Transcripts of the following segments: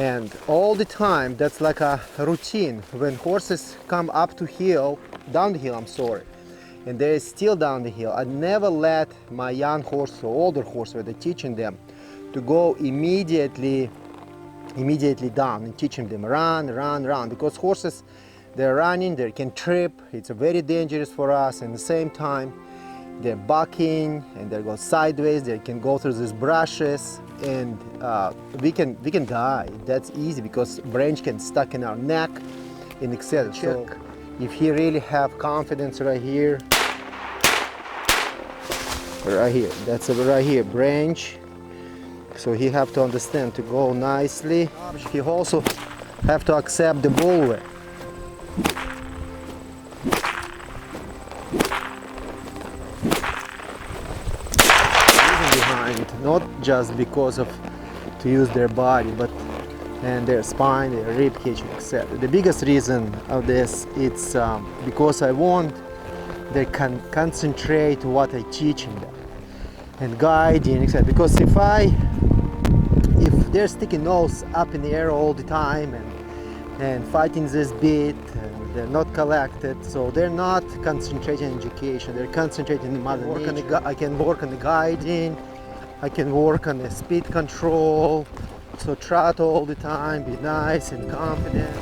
And all the time, that's like a routine. When horses come up to hill, down the hill, I'm sorry, and they're still down the hill, I never let my young horse or older horse, where they're teaching them, to go immediately down and teaching them run, because horses, they're running, they can trip, it's very dangerous for us. And at the same time, they're bucking and they go sideways, they can go through these brushes, and we can die. That's easy because branch can stuck in our neck in etc. So if he really have confidence right here, that's right here, branch. So he have to understand to go nicely. He also have to accept the bullwhip. Not just because of to use their body, but and their spine, their rib cage, etc. The biggest reason of this, it's because I want they can concentrate what I teaching them and guiding, etc. Because if they're sticking nose up in the air all the time and fighting this bit, and they're not collected, so they're not concentrating on education. They're concentrating on mother nature. I can work on the guiding. I can work on the speed control, so trot all the time, be nice and confident.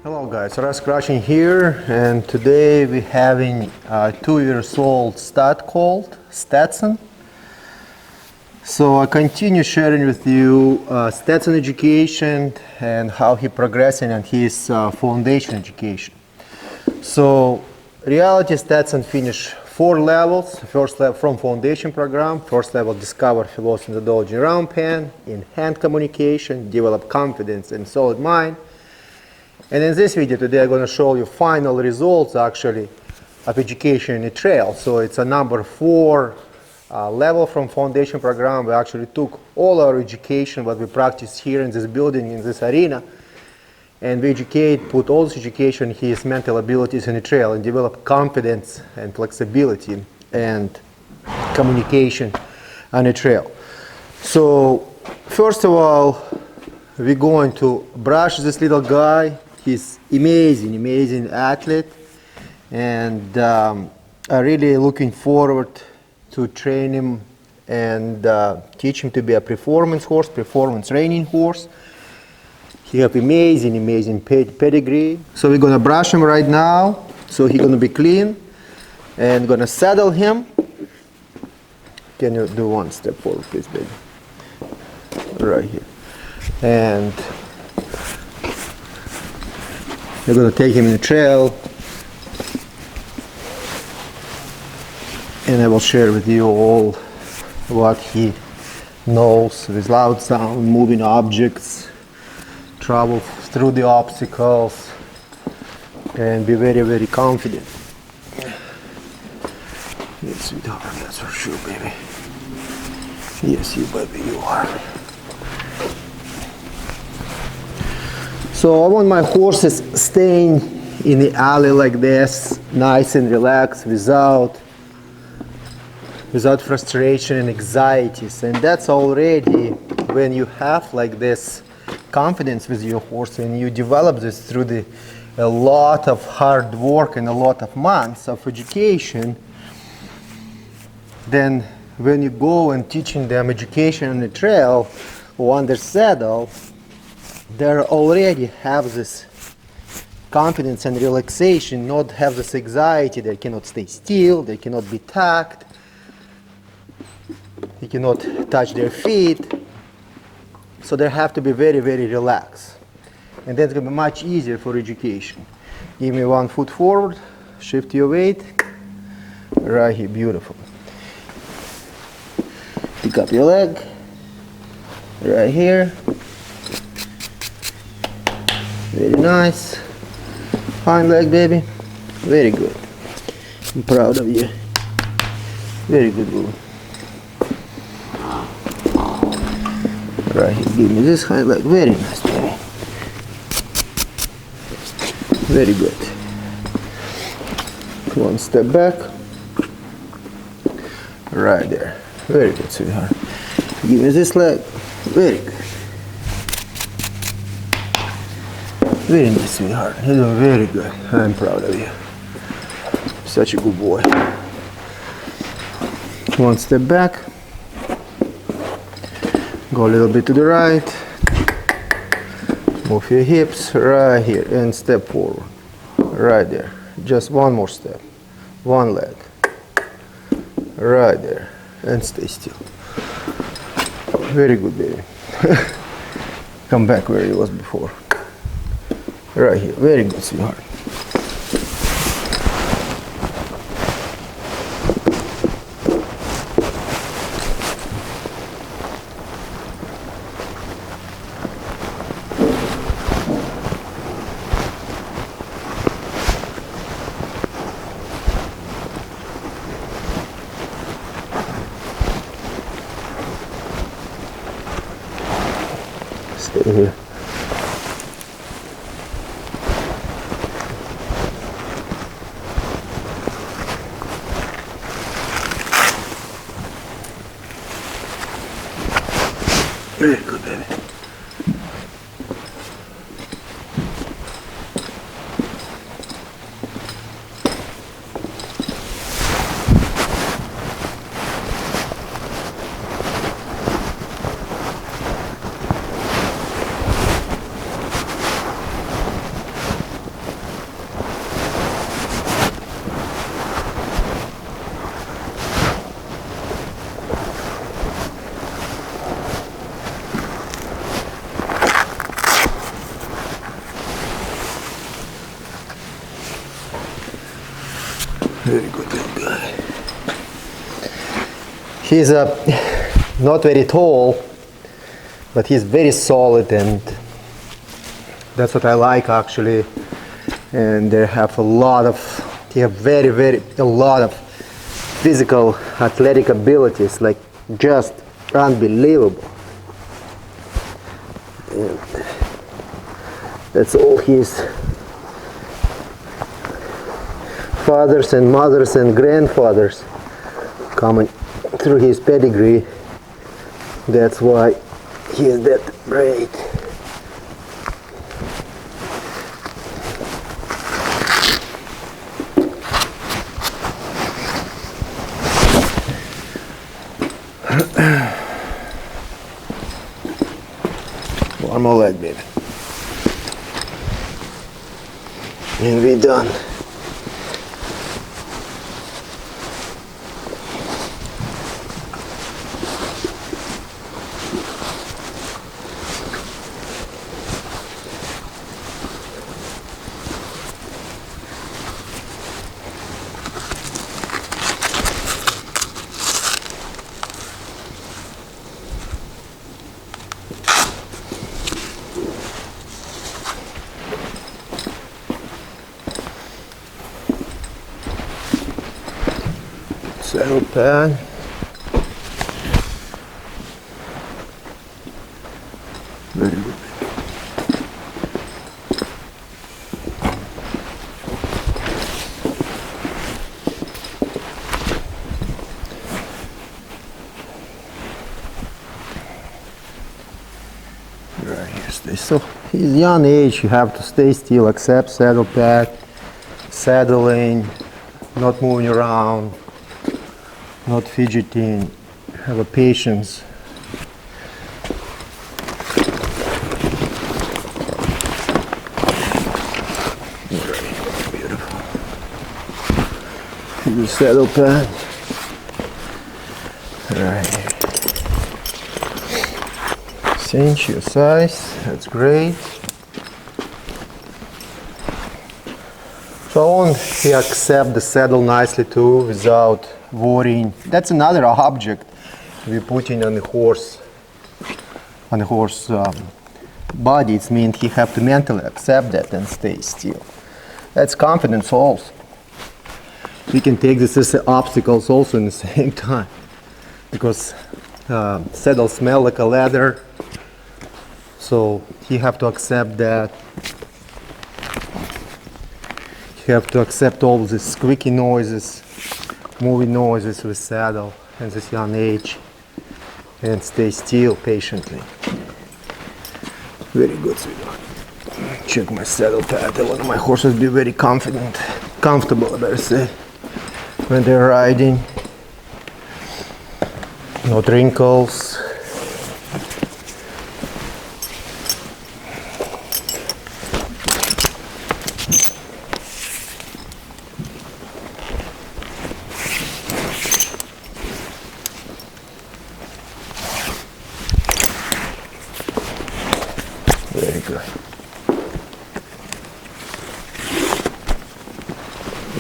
Hello guys, ROM here, and today we're having a 2-year-old stud called Stetson. So I continue sharing with you Stetson education and how he progressing on his foundation education. So reality, Stetson finished 4 levels. First level from foundation program, first level discover philosophy, methodology, ROM pen, in hand communication, develop confidence and solid mind. And in this video today I'm going to show you final results actually of education in the trail. So it's a number 4 level from foundation program. We actually took all our education, what we practice here in this building, in this arena, and we put all this education, his mental abilities in the trail, and develop confidence and flexibility and communication on the trail. So first of all, we're going to brush this little guy. He's amazing athlete, and I'm really looking forward to train him and teach him to be a performance horse, performance reining horse. He have amazing pedigree. So we're gonna brush him right now, so he's gonna be clean, and gonna saddle him. Can you do one step forward, please, baby? Right here, and we're going to take him in the trail, and I will share with you all what he knows without sound, moving objects, travel through the obstacles, and be very, very confident. Yes, sweetheart, that's for sure, baby. Yes, you baby, you are. So I want my horses staying in the alley like this, nice and relaxed, without frustration and anxieties. And that's already when you have like this confidence with your horse, and you develop this through a lot of hard work and a lot of months of education. Then when you go and teaching them education on the trail or on their saddle, they already have this confidence and relaxation, not have this anxiety. They cannot stay still, they cannot be tagged, they cannot touch their feet. So they have to be very, very relaxed. And that's going to be much easier for education. Give me 1 foot forward, shift your weight, right here, beautiful. Pick up your leg, right here. Very nice. Hind leg, baby. Very good. I'm proud of you. Very good woman. Right here, give me this hind leg. Very nice, baby. Very good. 1 step back. Right there. Very good, sweetheart. Give me this leg. Very good. Very nice, sweetheart. You're doing very good. I'm proud of you. Such a good boy. 1 step back. Go a little bit to the right. Move your hips right here and step forward. Right there. Just 1 more step. 1 leg. Right there. And stay still. Very good, baby. Come back where you was before. Right here. Very good, sweetheart. Stay here. Very good, baby. Very good little guy. He's not very tall, but he's very solid, and that's what I like actually. And they have a lot of a lot of physical athletic abilities, like just unbelievable. And that's all his fathers and mothers and grandfathers coming through his pedigree. That's why he is that great. One more leg, baby. And we're done. saddle pad. Very good. Right here, stay. So he's young age, you have to stay still, accept saddle pad, saddling, not moving around, not fidgeting, have a patience. Beautiful. The saddle pad. Right. Cinch your size, that's great. So I want to accept the saddle nicely too without worrying. That's another object we're putting on the horse body. It means he have to mentally accept that and stay still. That's confidence also. We can take this as obstacles also in the same time, because saddle smell like a leather, so he have to accept that. You have to accept all these squeaky noises, moving noises with saddle at this young age, and stay still patiently. Very good, sweetheart. Check my saddle pad. I want my horses be very comfortable, I better say, when they're riding. No wrinkles. Very good.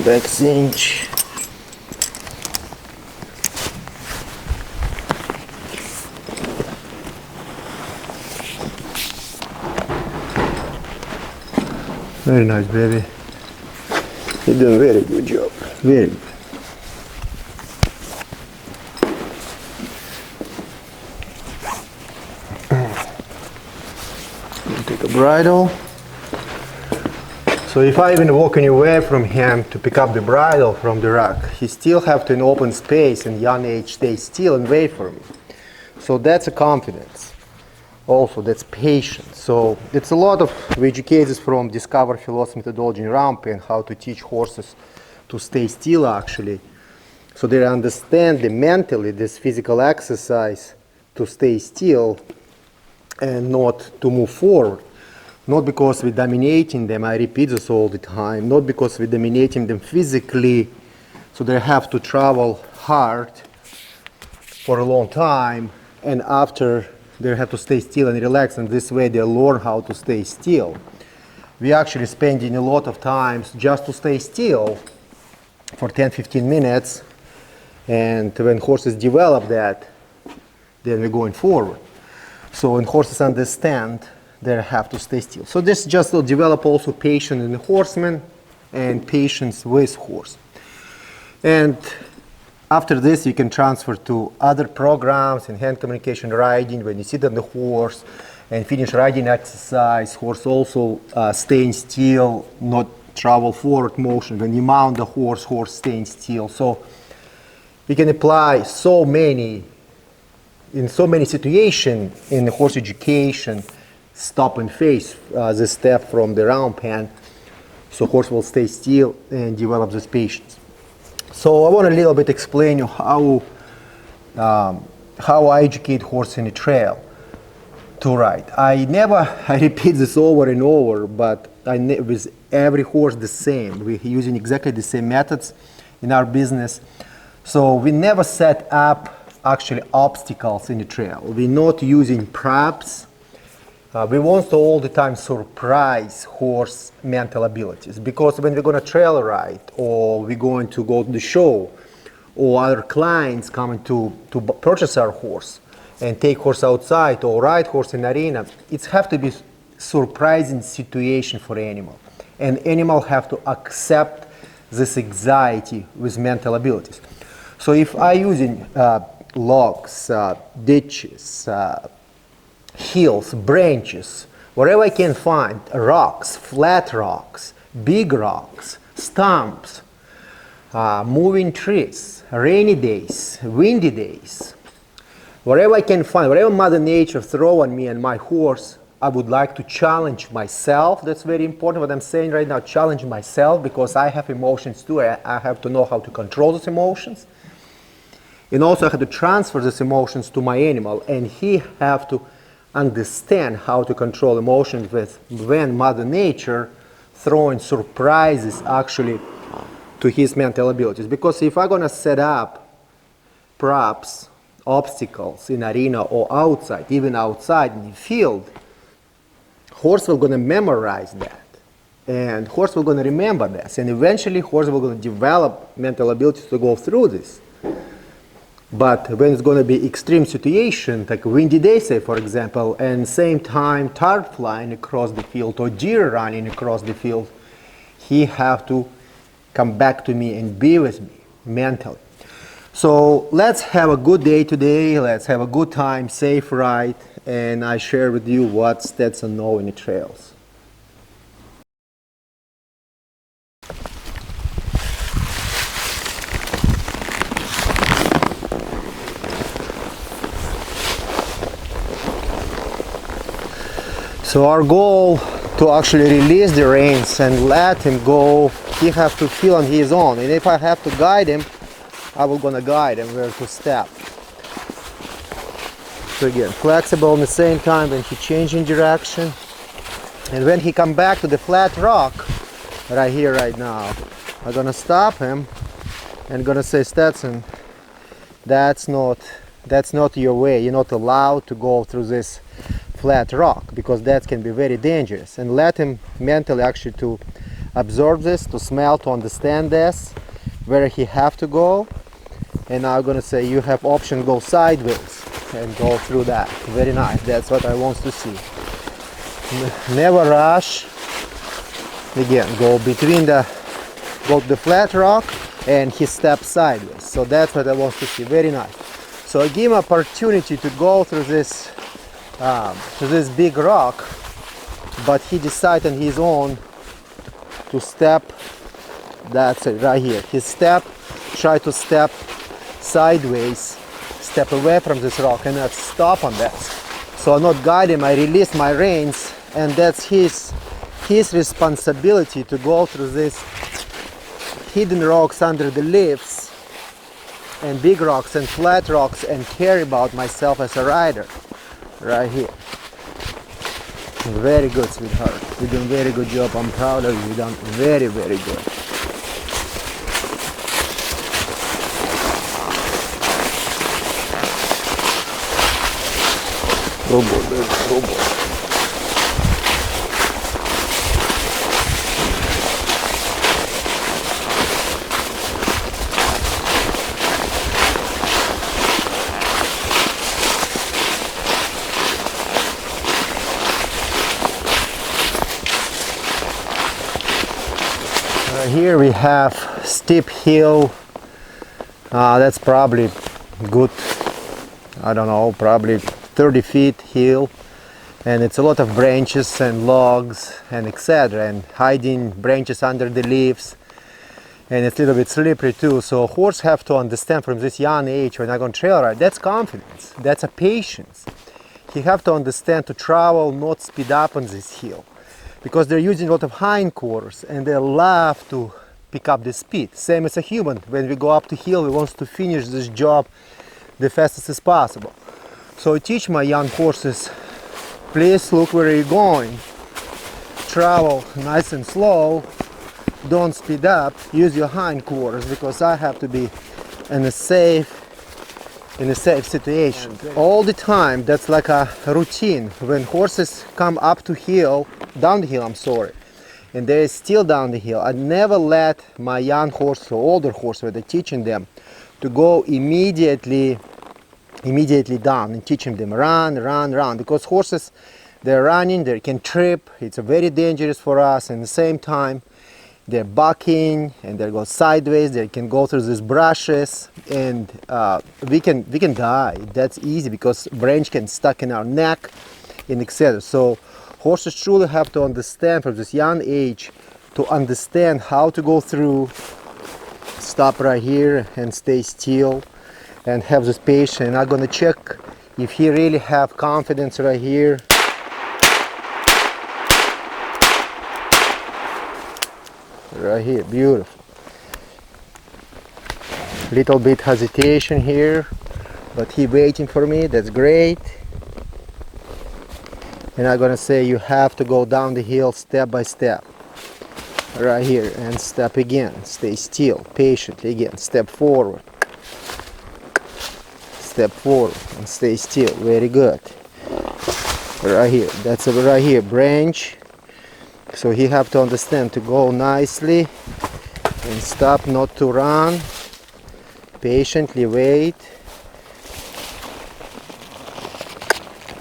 Back cinch. Very nice, baby. You're doing a very good job. Very good. Take a bridle. So if I even walking away from him to pick up the bridle from the rack, he still have to in open space and young age stay still and wait for me. So that's a confidence. Also, that's patience. So it's a lot of, we educate this from Discover Philosophy methodology in ROM and how to teach horses to stay still actually. So they understand the mentally this physical exercise to stay still and not to move forward. Not because we're dominating them, I repeat this all the time, not because we're dominating them physically, so they have to travel hard for a long time, and after they have to stay still and relax, and this way they learn how to stay still. We actually spending a lot of time just to stay still for 10-15 minutes, and when horses develop that, then we're going forward. So when horses understand, they have to stay still. So this just will develop also patience in the horseman and patience with horse. And after this, you can transfer to other programs in hand communication riding. When you sit on the horse and finish riding exercise, horse also staying still, not travel forward motion. When you mount the horse, horse staying still. So you can apply so many, in so many situations in the horse education, stop and face the step from the round pen, so horse will stay still and develop this patience. So I want to a little bit explain you how I educate horse in the trail to ride. I repeat this over and over, but with every horse the same. We're using exactly the same methods in our business. So we never set up actually obstacles in the trail. We're not using props. We want to all the time surprise horse mental abilities, because when we're going to trail ride, or we're going to go to the show, or other clients coming to purchase our horse and take horse outside or ride horse in arena, it have to be surprising situation for animal, and animal have to accept this anxiety with mental abilities. So if I using logs, ditches, hills, branches, wherever I can find rocks, flat rocks, big rocks, stumps, moving trees, rainy days, windy days, wherever I can find, wherever Mother Nature throw on me and my horse, I would like to challenge myself. That's very important what I'm saying right now, challenge myself, because I have emotions too. I have to know how to control those emotions. And also I have to transfer these emotions to my animal, and he have to understand how to control emotions with when Mother Nature throwing surprises actually to his mental abilities. Because if I'm gonna set up props, obstacles in arena or outside, even outside in the field, horse will gonna memorize that, and horse will gonna remember this, and eventually horse will gonna develop mental abilities to go through this. But when it's gonna be extreme situation, like windy day, say for example, and same time tart flying across the field or deer running across the field, he have to come back to me and be with me mentally. So let's have a good day today, let's have a good time, safe ride, and I share with you what Stetson know in the trails. So our goal to actually release the reins and let him go, he have to feel on his own, and if I have to guide him, I will gonna guide him where to step. So again, flexible at the same time when he changing direction, and when he come back to the flat rock right here right now, I'm gonna stop him and gonna say, Stetson, that's not your way. You're not allowed to go through this flat rock, because that can be very dangerous, and let him mentally actually to absorb this, to smell, to understand this, where he have to go. And I'm gonna say you have option go sideways and go through that. Very nice. That's what I want to see. Never rush. Again, go to the flat rock and he steps sideways. So that's what I want to see. Very nice. So I give him opportunity to go through this big rock, but he decided on his own to step. That's it right here. He try to step sideways, step away from this rock, and not stop on that. So I not guide him, I release my reins, and that's his responsibility to go through this hidden rocks under the leaves and big rocks and flat rocks, and care about myself as a rider right here. Very good, sweetheart. You're doing very good job. I'm proud of you. You've done very, very good. Go boy, baby. Go boy. Here we have steep hill. That's probably good, I don't know, probably 30 feet hill, and it's a lot of branches and logs and etc., and hiding branches under the leaves, and it's a little bit slippery too. So horse have to understand from this young age when I go on trail ride, that's confidence, that's a patience. He have to understand to travel, not speed up on this hill, because they're using a lot of hindquarters and they love to pick up the speed. Same as a human, when we go up the hill, we want to finish this job the fastest as possible. So I teach my young horses, please look where you're going, travel nice and slow, don't speed up, use your hindquarters, because I have to be in a safe situation all the time. That's like a routine. When horses come up to hill, down the hill, I'm sorry, and they're still down the hill, I never let my young horse or older horse, where they're teaching them, to go immediately down and teaching them run, because horses, they're running, they can trip, it's very dangerous for us, and at the same time they're bucking and they go sideways, they can go through these brushes, and we can die. That's easy because branch can stuck in our neck and etc. So horses truly have to understand from this young age to understand how to go through, stop right here and stay still and have this patience. And I'm gonna check if he really have confidence right here. Right here, beautiful. Little bit hesitation here, but he waiting for me, that's great. And I'm gonna say you have to go down the hill step by step. Right here, and step again, stay still, patiently again, step forward, and stay still, very good. Right here, that's right here, branch. So he have to understand to go nicely and stop, not to run, patiently wait.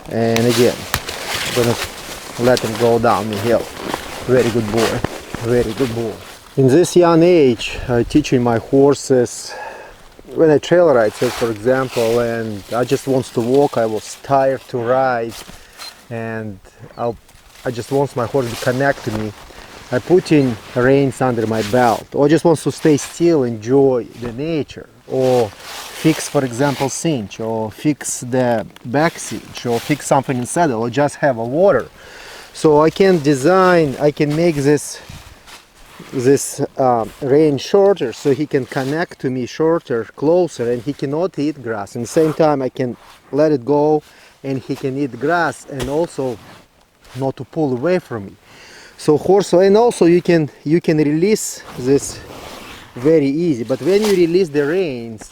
And again, I'm gonna let him go down the hill. Very good boy, very good boy. In this young age, I'm teaching my horses, when I trail ride, so for example, and I just wants to walk, I was tired to ride, and I just want my horse to connect to me. I put in reins under my belt, or just wants to stay still, enjoy the nature, or fix, for example, cinch, or fix the back cinch, or fix something in saddle, or just have a water. So I can design, I can make this rein shorter, so he can connect to me shorter, closer, and he cannot eat grass. And the same time, I can let it go, and he can eat grass, and also not to pull away from me. So horse, and also you can release this very easy, but when you release the reins,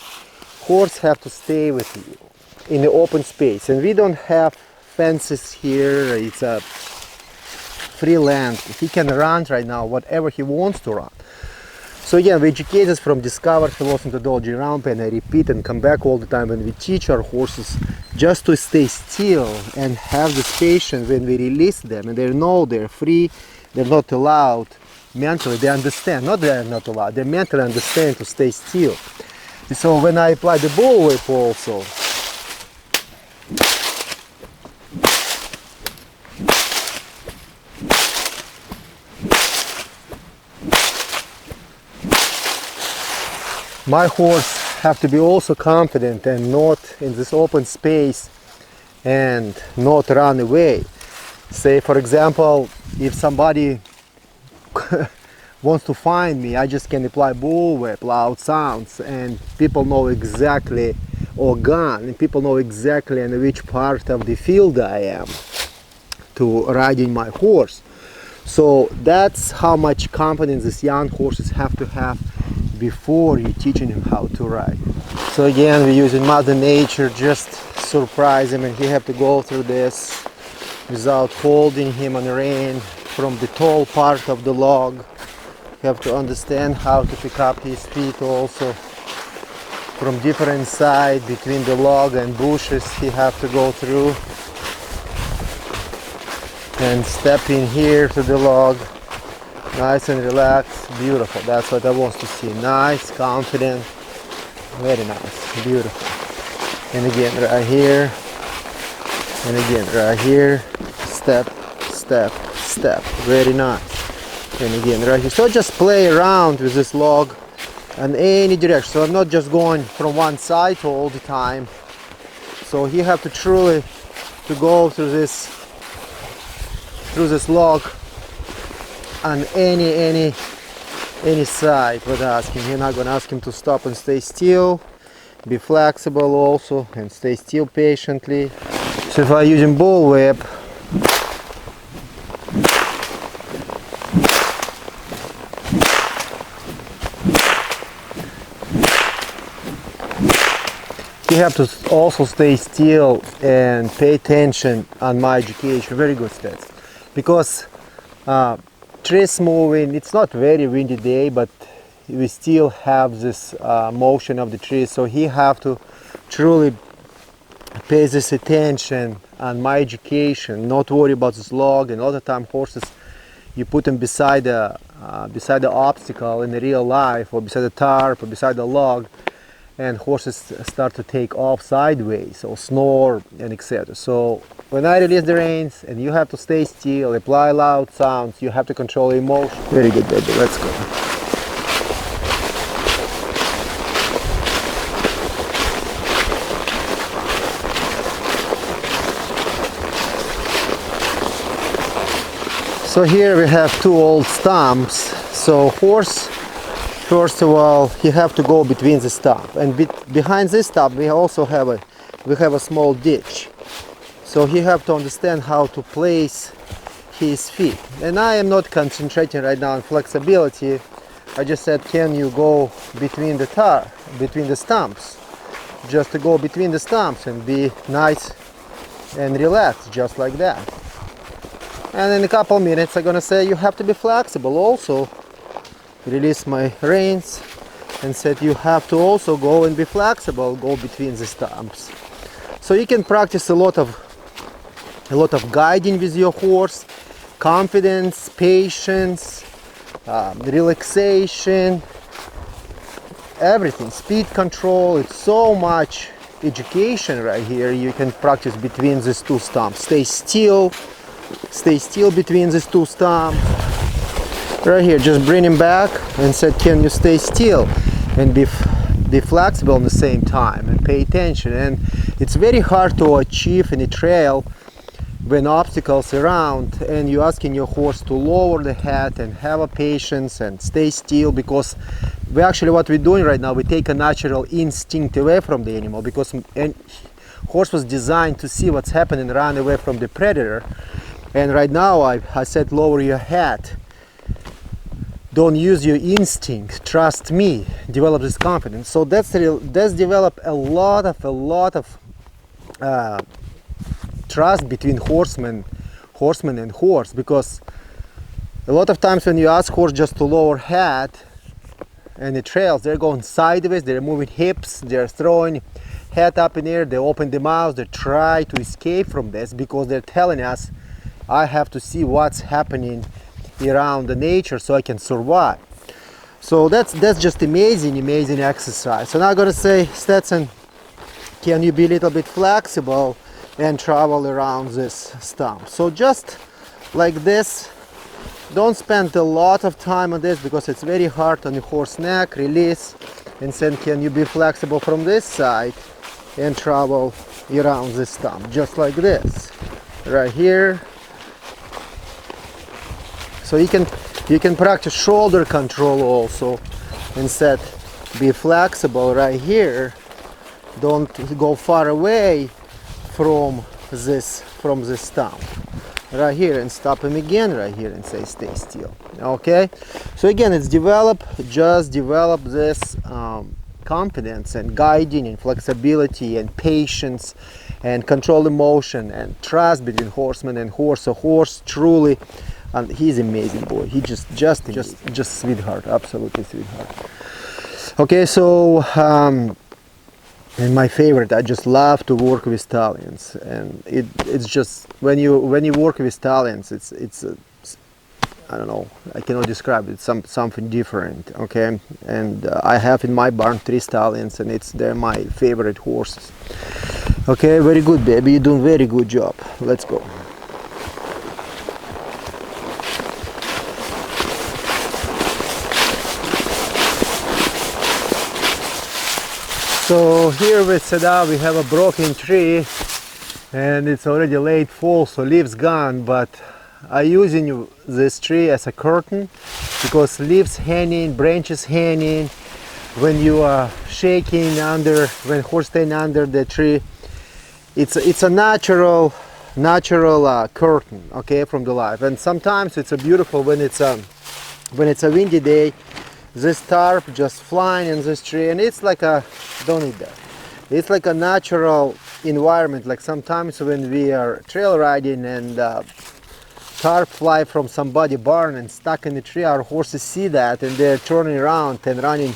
horse have to stay with you in the open space, and we don't have fences here. It's a free land. He can run right now whatever he wants to run. So again, we educate us from discovered philosophy methodology ramp, and I repeat and come back all the time when we teach our horses just to stay still and have this patience when we release them, and they know they're free, they're not allowed mentally, they understand, not they're not allowed, they mentally understand to stay still. So when I apply the bull whip also, my horse have to be also confident and not in this open space and not run away. Say for example, if somebody wants to find me, I just can apply bull whip, loud sounds, and people know exactly, or gun, and people know exactly in which part of the field I am to riding my horse. So that's how much confidence these young horses have to have before you're teaching him how to ride. So again, we're using Mother Nature, just surprise him, and he have to go through this without holding him on the rein from the tall part of the log. You have to understand how to pick up his feet also from different side between the log and bushes. He have to go through and step in here to the log. Nice and relaxed, beautiful. That's what I want to see. Nice, confident, very nice, beautiful. And again, right here, and again, right here, step, step, step, very nice. And again, right here. So just play around with this log in any direction. So I'm not just going from one side all the time. So you have to truly to go through this log on any side with asking. You're not going to ask him to stop and stay still. Be flexible also and stay still patiently. So if I'm using bull whip, you have to also stay still and pay attention on my education. Very good, Stetson. Because trees moving, it's not very windy day, but we still have this motion of the trees, so he have to truly pay this attention on my education, not worry about this log. And all the time horses, you put them beside a beside the obstacle in the real life, or beside the tarp, or beside the log, and horses start to take off sideways or snore and etc. So when I release the reins and you have to stay still, apply loud sounds, you have to control emotion. Very good, baby, let's go. So here we have two old stumps. So horse, first of all, he have to go between the stump, and behind this stump we also have a small ditch. So he have to understand how to place his feet. And I am not concentrating right now on flexibility. I just said, can you go between the stumps? Just to go between the stumps and be nice and relaxed, just like that. And in a couple minutes I'm gonna say you have to be flexible also. Release my reins and said you have to also go and be flexible, go between the stumps. So you can practice a lot of guiding with your horse, confidence, patience, relaxation, everything, speed control. It's so much education right here. You can practice between these two stumps. Stay still between these two stumps. Right here, just bring him back and said, can you stay still and be flexible at the same time and pay attention. And it's very hard to achieve in a trail when obstacles around and you're asking your horse to lower the head and have a patience and stay still, because what we're doing right now, we take a natural instinct away from the animal, because horse was designed to see what's happening, run away from the predator. And right now I said lower your head, don't use your instinct, trust me, develop this confidence. So that's develop a lot of trust between horseman and horse, because a lot of times when you ask horse just to lower head and the trails, they're going sideways, they're moving hips, they're throwing head up in the air, they open the mouth, they try to escape from this because they're telling us, I have to see what's happening around the nature so I can survive. So that's just amazing exercise. So now I'm gonna say, Stetson, can you be a little bit flexible and travel around this stump? So just like this, don't spend a lot of time on this because it's very hard on the horse neck. Release and then can you be flexible from this side and travel around this stump, just like this, right here. So you can practice shoulder control also, and said be flexible right here. Don't go far away from this stump. Right here, and stop him again right here and say stay still. Okay, so again, it's develop this confidence and guiding and flexibility and patience and control emotion and trust between horseman and horse. So horse truly, and he's amazing boy. He just sweetheart, absolutely sweetheart. Okay, so and my favorite, I just love to work with stallions, and it's just when you work with stallions, it's I don't know, I cannot describe it. It's something different. Okay, and I have in my barn 3 stallions, and they're my favorite horses. Okay, very good, baby. You're doing very good job. Let's go. So here with Seda we have a broken tree, and it's already late fall, so leaves gone, but I'm using this tree as a curtain because leaves hanging, branches hanging, when you are shaking under, when horse standing under the tree, it's a natural curtain, okay, from the life. And sometimes it's a beautiful when it's a windy day. This tarp just flying in this tree, and it's like a, don't need that. It's like a natural environment. Like sometimes when we are trail riding and tarp fly from somebody's barn and stuck in the tree, our horses see that and they're turning around and running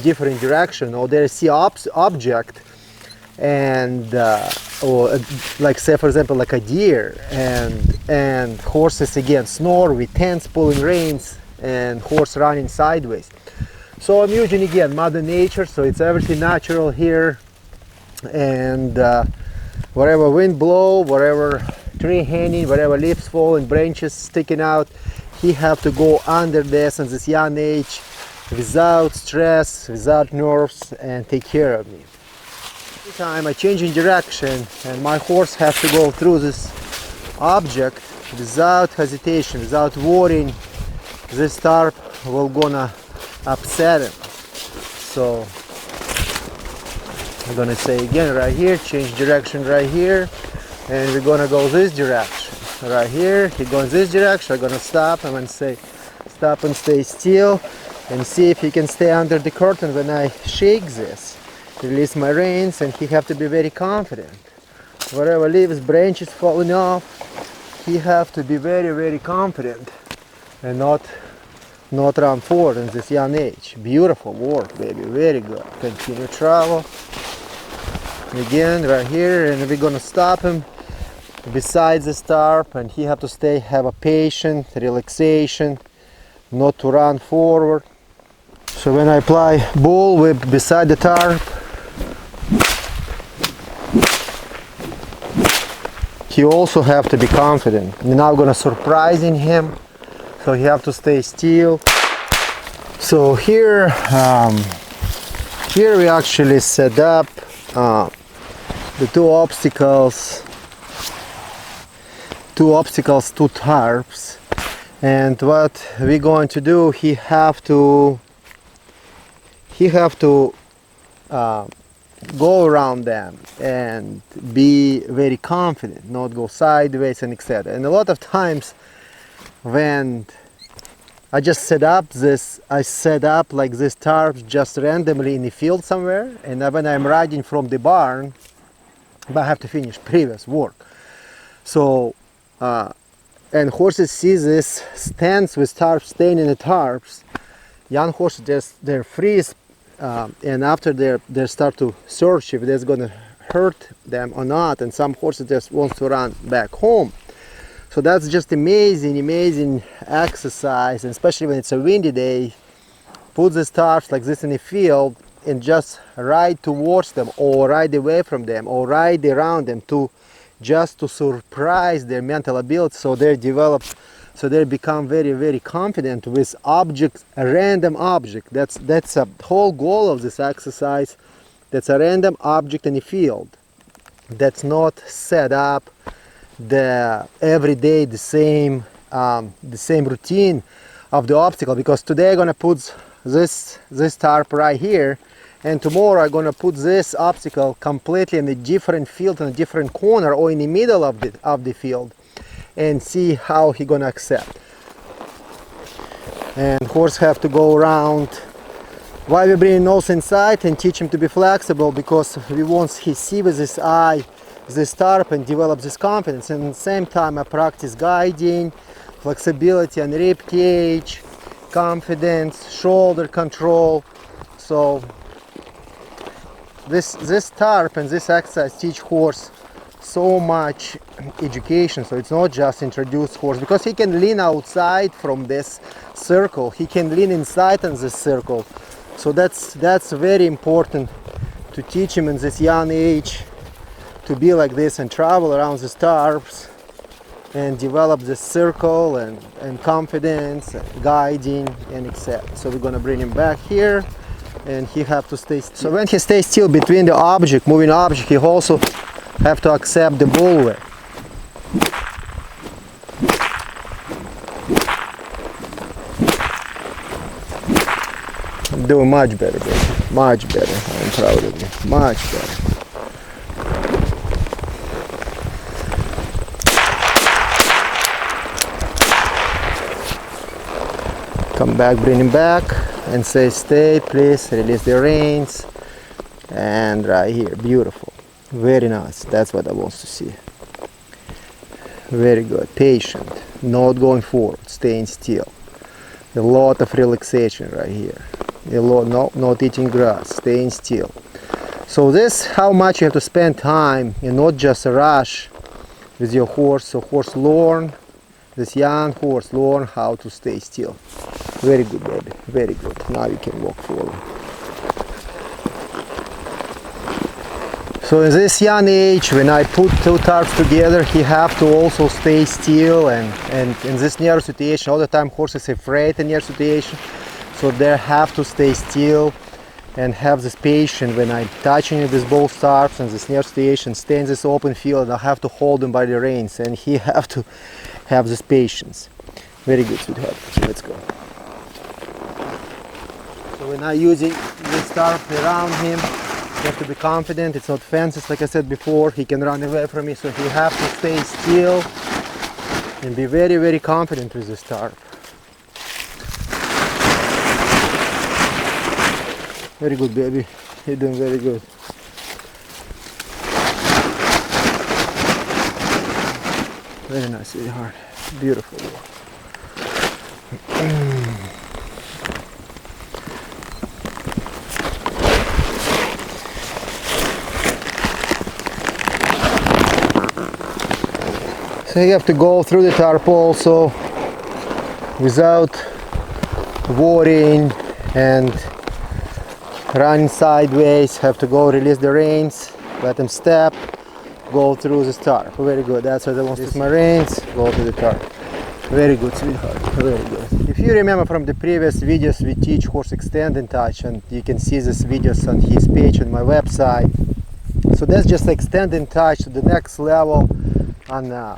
different direction, or they see object, and or like say for example like a deer, and horses again snore with tense pulling reins and horse running sideways. So I'm using again Mother Nature, so it's everything natural here, and wherever wind blow, wherever tree hanging, wherever leaves falling, branches sticking out, he have to go under this at this young age without stress, without nerves, and take care of me. Every time I change in direction and my horse has to go through this object without hesitation, without worrying, this tarp will gonna upset him. So I'm gonna say again right here, change direction right here, and we're gonna go this direction. Right here, he goes this direction, I'm gonna stop him and say, stop and stay still, and see if he can stay under the curtain when I shake this. Release my reins, and he have to be very confident. Wherever leaves, branches falling off, he have to be very, very confident and not run forward in this young age. Beautiful work, baby, very good. Continue travel. Again, right here, and we're gonna stop him beside the tarp, and he have to stay, have a patient, relaxation, not to run forward. So when I apply bull whip beside the tarp, he also have to be confident. We're now gonna surprising him, so he have to stay still. So here, here we actually set up the two obstacles, two tarps, and what we're going to do, he have to go around them and be very confident, not go sideways and etc. And a lot of times when I just set up this, I set up like this tarps just randomly in the field somewhere, and when I'm riding from the barn, but I have to finish previous work. So and horses see this stands with tarps staying in the tarps. Young horses just they're freeze, and after they start to search if that's gonna hurt them or not, and some horses just wants to run back home. So that's just amazing exercise, and especially when it's a windy day, put the tarps like this in the field and just ride towards them or ride away from them or ride around them to just to surprise their mental ability, so they develop, so they become very confident with objects, a random object. That's a whole goal of this exercise. That's a random object in the field. That's not set up every day the same routine of the obstacle, because today I'm gonna put this tarp right here, and tomorrow I'm gonna put this obstacle completely in a different field, in a different corner, or in the middle of the field, and see how he gonna accept. And horse have to go around. Why we bring nose inside and teach him to be flexible? Because we want he see with his eye this tarp and develop this confidence, and at the same time I practice guiding, flexibility and rib cage, confidence, shoulder control. So this tarp and this exercise teach horse so much education. So it's not just introduce horse, because he can lean outside from this circle, he can lean inside in this circle. So that's very important to teach him in this young age to be like this and travel around the tarps and develop this circle and confidence, guiding and etc. So we're gonna bring him back here, and he have to stay still. So when he stays still between the object, moving object, he also have to accept the bullwhip. Doing much better, baby. Much better. I'm proud of you. Much better. Come back, bring him back, and say stay, please. Release the reins, and right here, beautiful, very nice. That's what I want to see. Very good. Patient, not going forward, staying still. A lot of relaxation right here. A lot, no, not eating grass, staying still. So this, how much you have to spend time and not just a rush with your horse. So horse learn, this young horse learn how to stay still. Very good, baby, very good. Now you can walk forward. So in this young age, when I put two tarps together, he have to also stay still, and in this near situation, all the time horse is afraid in near situation, so they have to stay still and have this patience when I'm touching it with both tarps and this near situation, stay in this open field, and I have to hold him by the reins, and he have to have this patience. Very good, sweetheart. Let's go. So we're now using this tarp around him. You have to be confident. It's not fences, like I said before. He can run away from me, so he have to stay still and be very, very confident with this tarp. Very good, baby. You're doing very good. Very nice, sweetheart. Beautiful. So you have to go through the tarp also without worrying and running sideways. Have to go release the reins, let them step, go through the tarp. Very good. That's what I want. Release my reins, go to the tarp. Very good, sweetheart. Very good. If you remember from the previous videos, we teach horse extend and touch, and you can see these videos on his page on my website. So that's just extend and touch to the next level on the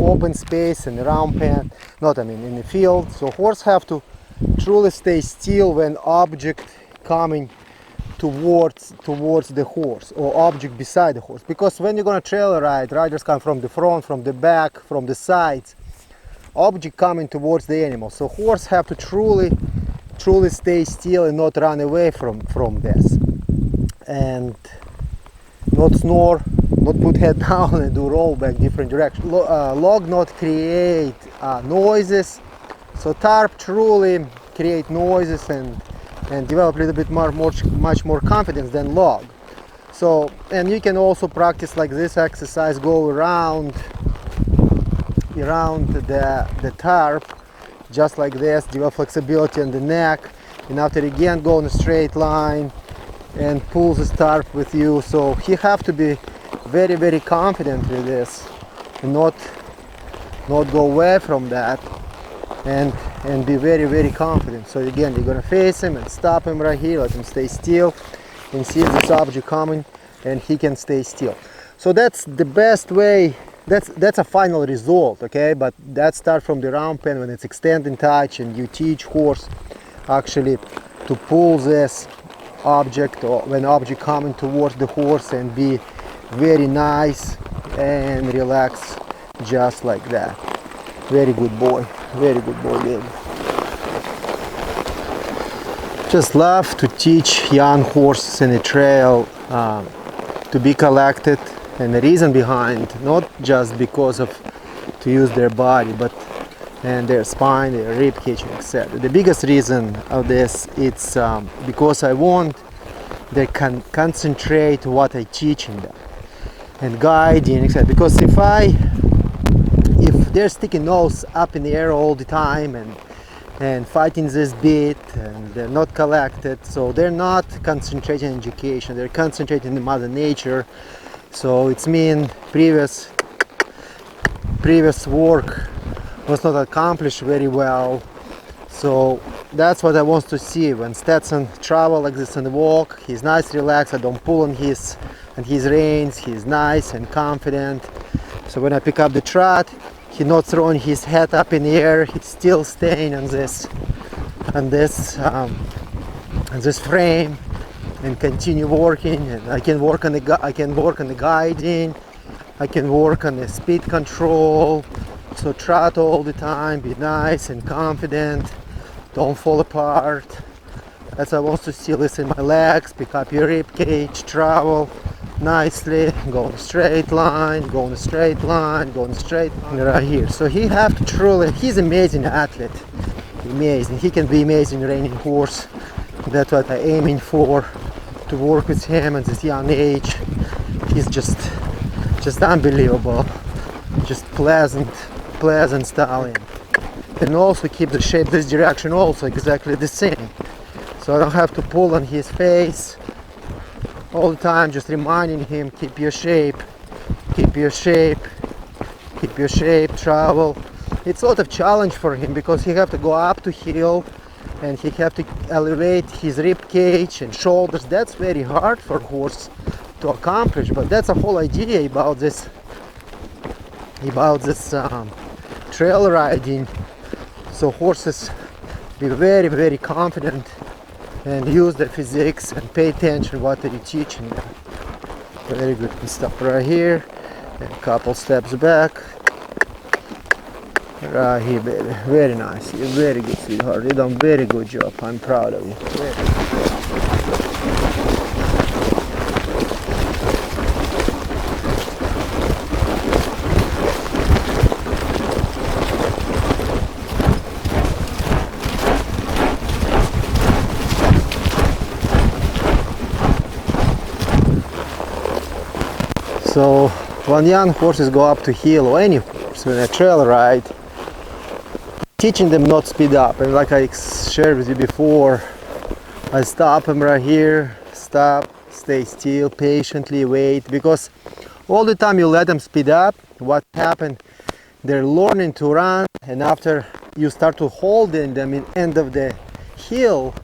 open space and the round pen, in the field. So horse have to truly stay still when object coming towards the horse or object beside the horse, because when you're gonna trail ride, riders come from the front, from the back, from the sides, object coming towards the animal. So horse have to truly stay still and not run away from this, and not snore, not put head down and do roll back different direction. Log not create noises. So tarp truly create noises and develop a little bit much more confidence than log. So, and you can also practice like this exercise, go around the tarp just like this, develop flexibility in the neck, and after again go in a straight line and pull the tarp with you. So he have to be very, very confident with this and not go away from that, and be very, very confident. So again, you're gonna face him and stop him right here, let him stay still and see this object coming, and he can stay still. So that's the best way. That's a final result, okay? But that start from the round pen when it's extend and touch, and you teach horse actually to pull this object, or when object coming towards the horse, and be very nice and relax just like that. Very good boy, baby. Just love to teach young horses in the trail to be collected, and the reason behind, not just because of to use their body, but and their spine, their rib cage, etc. The biggest reason of this, it's because I want they can concentrate what I teaching them and guiding, etc. Because if they're sticking nose up in the air all the time and fighting this bit, and they're not collected, so they're not concentrating on education, they're concentrating on Mother Nature. So it's mean previous work was not accomplished very well. So that's what I want to see when Stetson travel like this and walk. He's nice, relaxed. I don't pull on his reins. He's nice and confident. So when I pick up the trot, he's not throwing his head up in the air. He's still staying on this frame, and continue working. And I can work on the guiding. I can work on the speed control. So trot all the time. Be nice and confident. Don't fall apart. That's what I want to see. Listen my legs, pick up your rib cage, travel nicely, go in a straight line, go in a straight line, go in a straight line right here. So he have to truly, he's an amazing athlete. Amazing. He can be amazing reining horse. That's what I'm aiming for, to work with him at this young age. He's just unbelievable. Just pleasant stallion. and also keep the shape this direction also exactly the same. So I don't have to pull on his face all the time, just reminding him, keep your shape, keep your shape, keep your shape, travel. It's a lot of challenge for him because he have to go up to heel and he have to elevate his rib cage and shoulders. That's very hard for a horse to accomplish, but that's the whole idea about this trail riding. So horses be very, very confident and use their physics and pay attention what they're teaching them. Very good. And stop right here and a couple steps back. Right here, baby. Very nice. You're very good, sweetheart. You done very good job. I'm proud of you. So when young horses go up to heel, or any horse when a trail ride, teaching them not speed up, and like I shared with you before, I stop them right here, stop, stay still, patiently wait, because all the time you let them speed up, what happens, they're learning to run, and after you start to hold them in end of the heel,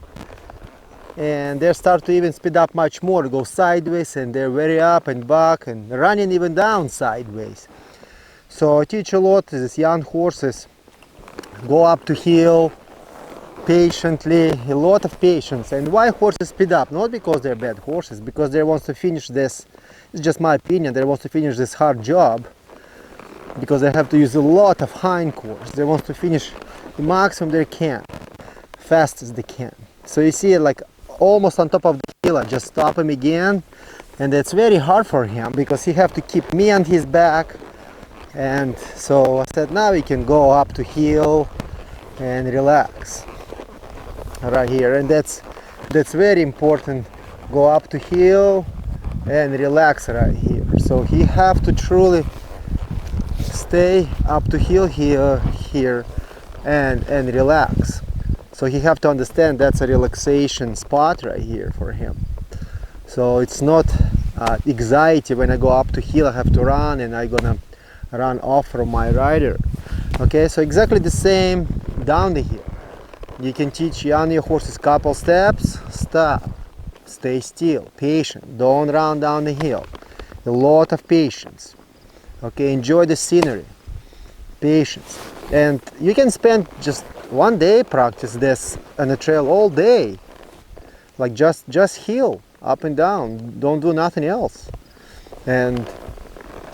and they start to even speed up much more, go sideways, and they're very up and back and running even down sideways. So I teach a lot to these young horses, go up to heel patiently, a lot of patience. And why horses speed up? Not because they're bad horses, because they want to finish this, it's just my opinion, they want to finish this hard job, because they have to use a lot of hindquarters. They want to finish the maximum they can, fast as they can. So you see it like almost on top of the heel. I just stop him again, and it's very hard for him because he have to keep me on his back. And so I said, now we can go up to heel and relax right here. And that's very important. Go up to heel and relax right here. So he have to truly stay up to heel here and relax. So he have to understand that's a relaxation spot right here for him. So it's not anxiety when I go up to heel, I have to run and I'm gonna run off from my rider. Okay, so exactly the same down the hill. You can teach young horses couple steps, stop, stay still, patient, don't run down the hill. A lot of patience. Okay, enjoy the scenery, patience. And you can spend just one day practice this on a trail all day. Like just heel, up and down, don't do nothing else. And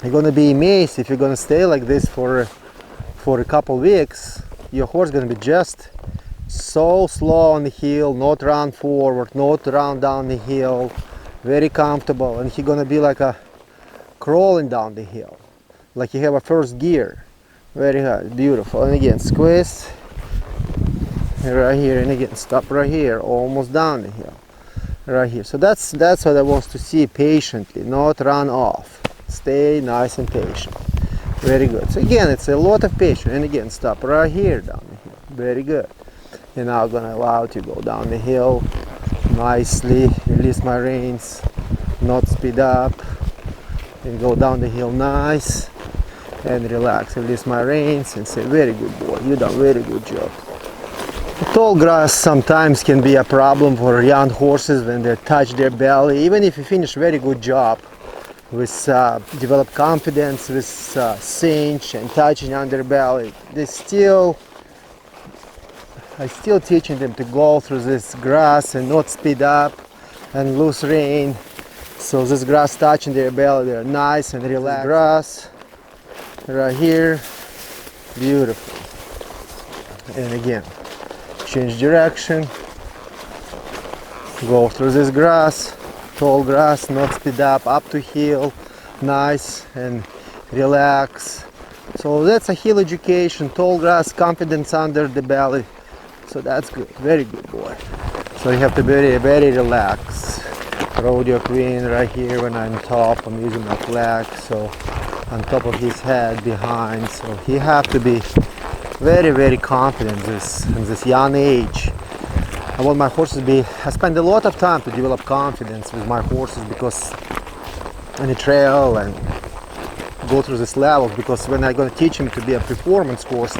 you're gonna be amazed if you're gonna stay like this for a couple weeks. Your horse gonna be just so slow on the hill, not run forward, not run down the hill, very comfortable, and he's gonna be like a crawling down the hill, like you have a first gear. Very hard, beautiful. And again, squeeze right here, and again stop right here, almost down the hill, right here. So that's what I want to see, patiently, not run off. Stay nice and patient. Very good. So again, it's a lot of patience. And again, stop right here down the hill. Very good. And now I'm gonna allow it to go down the hill nicely. Release my reins, not speed up, and go down the hill nice and relax. Release my reins and say, very good boy, you done very good job. The tall grass sometimes can be a problem for young horses when they touch their belly. Even if you finish very good job with develop confidence with cinch and touching underbelly, I still teaching them to go through this grass and not speed up and loose rein. So this grass touching their belly, they're nice and relaxed. Grass right here, beautiful. And again, change direction, go through this grass, tall grass, not speed up to heel, nice and relax. So that's a heel education, tall grass, confidence under the belly. So that's good, very good boy. So you have to be very, very relaxed. Rodeo queen right here when I'm top, I'm using my flag, so on top of his head, behind. So he have to be very confident in this young age. I want my horses to be, I spend a lot of time to develop confidence with my horses because on the trail and go through these levels, because when I'm going to teach them to be a performance horse,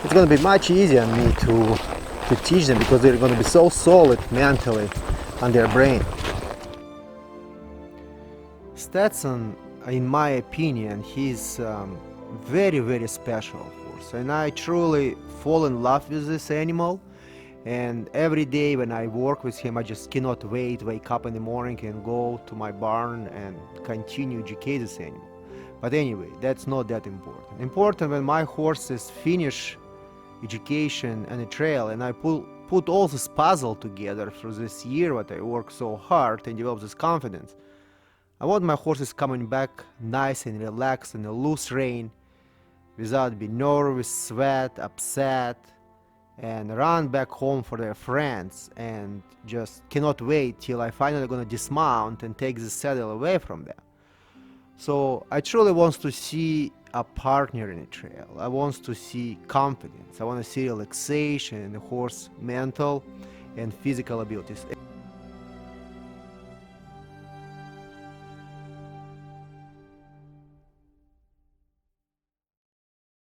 it's going to be much easier on me to teach them, because they're going to be so solid mentally on their brain. Stetson, in my opinion, he's very special horse, and I truly fall in love with this animal. And every day when I work with him, I just cannot wake up in the morning and go to my barn and continue educate this animal. But anyway, that's not that important. Important when my horses finish education and the trail, and I put all this puzzle together for this year what I work so hard and develop this confidence. I want my horses coming back nice and relaxed in a loose rein, without being nervous, sweat, upset, and run back home for their friends, and just cannot wait till I finally gonna dismount and take the saddle away from them. So I truly want to see a partner in the trail. I want to see confidence. I want to see relaxation in the horse mental and physical abilities.